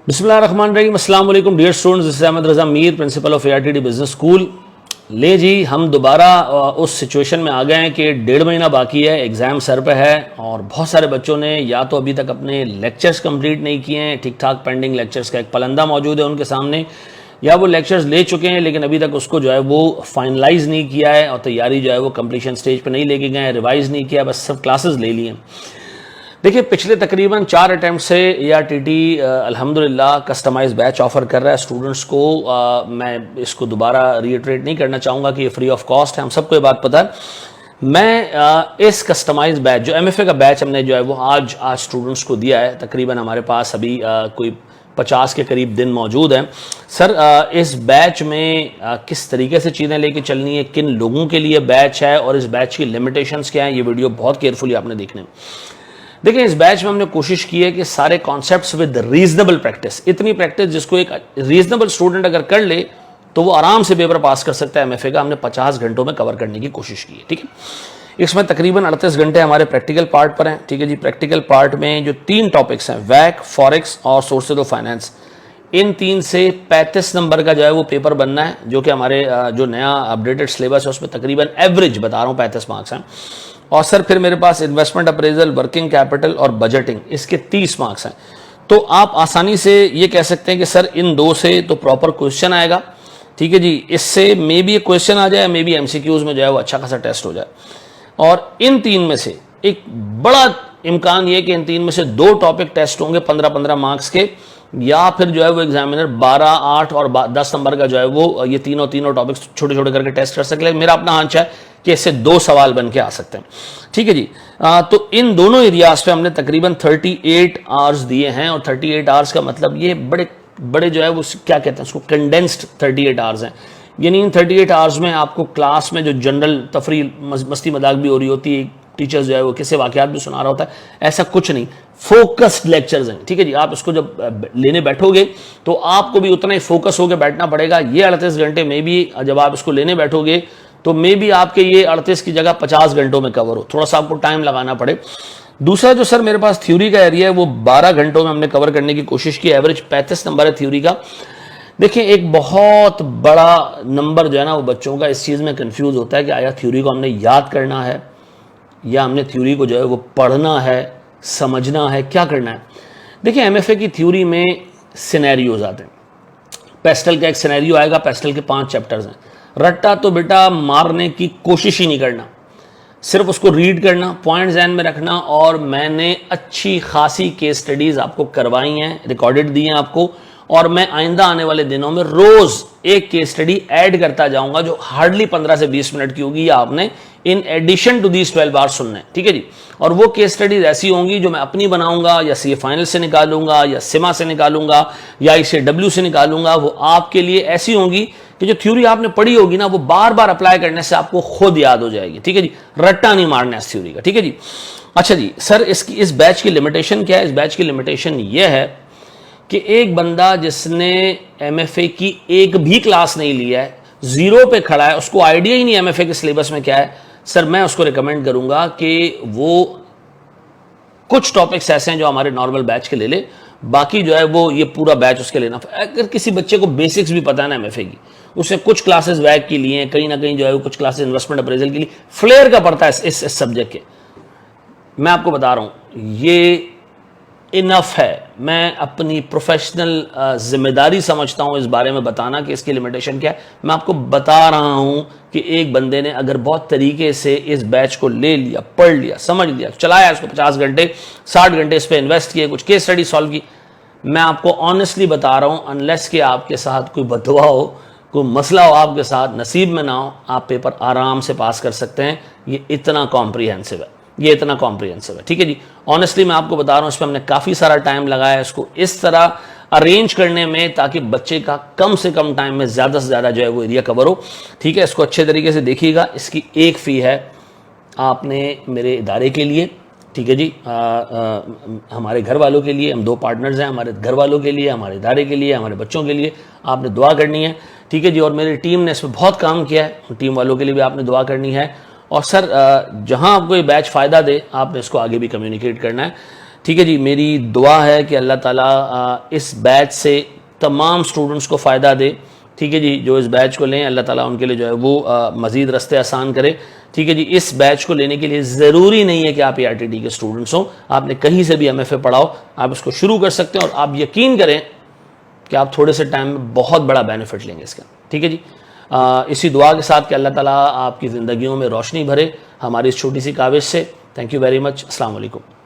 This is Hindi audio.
बिस्मिल्लाहिर्रहमानिर्रहीम। अस्सलाम वालेकुम dear students, this is Ahmad Raza Mir, principal of ARTD business school. ले जी, हम दोबारा उस सिचुएशन में आ गए हैं कि 1.5 महीना बाकी है, एग्ज़ाम सर पे है और बहुत सारे बच्चों ने या तो अभी तक अपने लेक्चर्स कंप्लीट नहीं किए हैं, ठीक ठाक पेंडिंग लेक्चर्स का एक पलंदा मौजूद है उनके सामने, या वो लेक्चर्स ले चुके हैं लेकिन अभी तक उसको जो है वो फाइनलाइज नहीं किया है और तैयारी जो है वो कंप्लीशन स्टेज पे नहीं लेके गए हैं, रिवाइज नहीं किया, बस सिर्फ क्लासेस ले लिए। देखिए, पिछले तकरीबन 4 अटैम्प्ट से ARTD अल्हम्दुलिल्लाह कस्टमाइज बैच ऑफर कर रहा है स्टूडेंट्स को। मैं इसको दोबारा रीइटरेट नहीं करना चाहूँगा कि ये फ्री ऑफ कॉस्ट है, हम सबको ये बात पता है। मैं इस कस्टमाइज बैच जो MFA का बैच हमने जो है वो आज स्टूडेंट्स को दिया है, तकरीबन हमारे पास अभी कोई 50 के करीब दिन मौजूद हैं। सर, इस बैच में किस तरीके से चीज़ें लेके चलनी है, किन लोगों के लिए बैच है और इस बैच की लिमिटेशंस क्या हैं, ये वीडियो बहुत केयरफुली आपने देखने। देखिए, इस बैच में हमने कोशिश की है कि सारे कॉन्सेप्ट्स विद रीजनेबल प्रैक्टिस, इतनी प्रैक्टिस जिसको एक रीजनेबल स्टूडेंट अगर कर ले तो वो आराम से पेपर पास कर सकता है MFA का, हमने 50 घंटों में कवर करने की कोशिश की है। ठीक है, इसमें तकरीबन 38 घंटे हमारे प्रैक्टिकल पार्ट पर हैं। ठीक है जी, प्रैक्टिकल पार्ट में जो 3 टॉपिक्स हैं, वैक, फॉरेक्स और सोर्सेज ऑफ फाइनेंस, इन 3 से 35 नंबर का जो है वो पेपर बनना है, जो कि हमारे जो नया अपडेटेड सिलेबस है उसमें तकरीबन एवरेज बता रहा हूँ 35 मार्क्स हैं। और सर फिर मेरे पास इन्वेस्टमेंट अप्रेजल, वर्किंग कैपिटल और बजटिंग, इसके 30 मार्क्स हैं। तो आप आसानी से ये कह सकते हैं कि सर इन 2 से तो प्रॉपर क्वेश्चन आएगा। ठीक है जी, इससे मे बी एक क्वेश्चन आ जाए, मे बी MCQs में जो है वो अच्छा खासा टेस्ट हो जाए। और इन 3 में से एक बड़ा इम्कान ये कि इन 3 में से 2 टॉपिक टेस्ट होंगे 15-15 मार्क्स के, या फिर जो है वो एग्जामिनर 12, 8 और 10 नंबर का जो है वो ये तीनों टॉपिक्स छोटे छोटे करके टेस्ट कर सके। मेरा अपना आंच है कि इससे 2 सवाल बन के आ सकते हैं। ठीक है जी, तो इन दोनों एरियाज पे हमने तकरीबन 38 आवर्स दिए हैं, और 38 आवर्स का मतलब ये बड़े जो है वो क्या कहते हैं उसको, कंडेंस्ड 38 आवर्स हैं। यानी इन 38 आवर्स में आपको क्लास में जो जनरल तफरी मस्ती मजाक भी हो रही होती है, टीचर्स जो है वो किस्से वाकयात भी सुना रहा होता है, ऐसा कुछ नहीं, फोकस्ड लेक्चर्स हैं। ठीक है जी, आप इसको जब लेने बैठोगे तो आपको भी उतना ही फोकस होकर बैठना पड़ेगा। ये 38 घंटे में भी जब आप इसको लेने बैठोगे तो मे बी आपके ये 38 की जगह 50 घंटों में कवर हो, थोड़ा सा आपको टाइम लगाना पड़े। दूसरा जो सर मेरे पास थ्योरी का एरिया है वो 12 घंटों में हमने कवर करने की कोशिश की, एवरेज 35 नंबर है थ्योरी का। देखिए, एक बहुत बड़ा नंबर जो है ना वो बच्चों का इस चीज़ में कंफ्यूज होता है कि आया थ्योरी को हमने याद करना है या हमने थ्योरी को जो है वो पढ़ना है, समझना है, क्या करना है। देखिए, MFA की थ्योरी में सिनेरियोज आते हैं। पेस्टल का एक सिनेरियो आएगा, पेस्टल के 5 चैप्टर्स हैं। रट्टा तो बेटा मारने की कोशिश ही नहीं करना, सिर्फ उसको रीड करना, पॉइंट ध्यान में रखना। और मैंने अच्छी खासी केस स्टडीज आपको करवाई हैं, रिकॉर्डेड दी हैं आपको, और मैं आइंदा आने वाले दिनों में रोज एक केस स्टडी ऐड करता जाऊंगा जो हार्डली 15 से 20 मिनट की होगी, या आपने in addition to these 12 hours सुनना है। ठीक है जी, और वो केस स्टडीज ऐसी होंगी जो मैं अपनी बनाऊंगा, या CA फाइनल से निकालूंगा, या सिमा से निकालूंगा, या इसे W से निकालूंगा। वो आपके लिए ऐसी होंगी कि जो थ्योरी आपने पढ़ी होगी ना वो बार बार अप्लाई करने से आपको खुद याद हो जाएगी। ठीक है जी, रट्टा नहीं मारना है इस थ्योरी का। ठीक है जी, अच्छा जी, सर इस बैच की लिमिटेशन क्या है? इस बैच की लिमिटेशन ये है कि एक बंदा जिसने MFA की एक भी क्लास नहीं लिया है, 0 पे खड़ा है, उसको आइडिया ही नहीं MFA के सिलेबस में क्या है, सर मैं उसको रिकमेंड करूंगा कि वो कुछ टॉपिक्स ऐसे हैं जो हमारे नॉर्मल बैच के ले ले, बाकी जो है वो ये पूरा बैच उसके लेना। अगर किसी बच्चे को बेसिक्स भी पता है ना MFA की, उसने कुछ क्लासेस वैक की लिए हैं, कहीं ना कहीं जो है वो कुछ क्लासेस इन्वेस्टमेंट अप्रेजल के लिए, फ्लेयर का पड़ता है इस सब्जेक्ट के, मैं आपको बता रहा हूं ये इनफ है। मैं अपनी प्रोफेशनल जिम्मेदारी समझता हूं इस बारे में बताना कि इसकी लिमिटेशन क्या है। मैं आपको बता रहा हूं कि एक बंदे ने अगर बहुत तरीके से इस बैच को ले लिया, पढ़ लिया, समझ लिया, चलाया इसको 50 घंटे 60 घंटे इस पर इन्वेस्ट किए, कुछ केस स्टडी सॉल्व की, मैं आपको ऑनेस्टली बता रहा हूं, अनलेस कि आपके साथ कोई बदवा हो, कोई मसला हो आपके साथ, नसीब में ना हो, आप पेपर आराम से पास कर सकते हैं। ये इतना कॉम्प्रिहेंसिव है, ये इतना कॉम्प्रिहेंसिव है। ठीक है जी, ऑनेस्टली मैं आपको बता रहा हूँ, इस पर हमने काफ़ी सारा टाइम लगाया इसको इस तरह अरेंज करने में ताकि बच्चे का कम से कम टाइम में ज़्यादा से ज़्यादा जो है वो एरिया कवर हो। ठीक है, इसको अच्छे तरीके से देखिएगा। इसकी एक फ़ी है आपने मेरे इदारे के लिए, ठीक है जी, हमारे घर वालों के लिए, हम 2 पार्टनर्स हैं, हमारे घर वालों के लिए, हमारे इदारे के लिए, हमारे बच्चों के लिए आपने दुआ करनी है। ठीक है जी, और मेरी टीम ने इस पर बहुत काम किया है, टीम वालों के लिए भी आपने दुआ करनी है। और सर जहां आपको ये बैच फ़ायदा दे आपने इसको आगे भी कम्युनिकेट करना है। ठीक है जी, मेरी दुआ है कि अल्लाह ताला इस बैच से तमाम स्टूडेंट्स को फ़ायदा दे। ठीक है जी, जो इस बैच को लें अल्लाह ताला उनके लिए जो है वो मज़ीद रास्ते आसान करे। ठीक है जी, इस बैच को लेने के लिए ज़रूरी नहीं है कि आप ARTD के स्टूडेंट्स हों, आपने कहीं से भी MFA पढ़ाओ, आप इसको शुरू कर सकते हैं और आप यकीन करें कि आप थोड़े से टाइम में बहुत बड़ा बेनिफिट लेंगे इसका। ठीक है जी, इसी दुआ के साथ कि अल्लाह ताला आपकी ज़िंदगियों में रोशनी भरे हमारी इस छोटी सी काविश से। Thank you very much. अस्सलाम वालेकुम।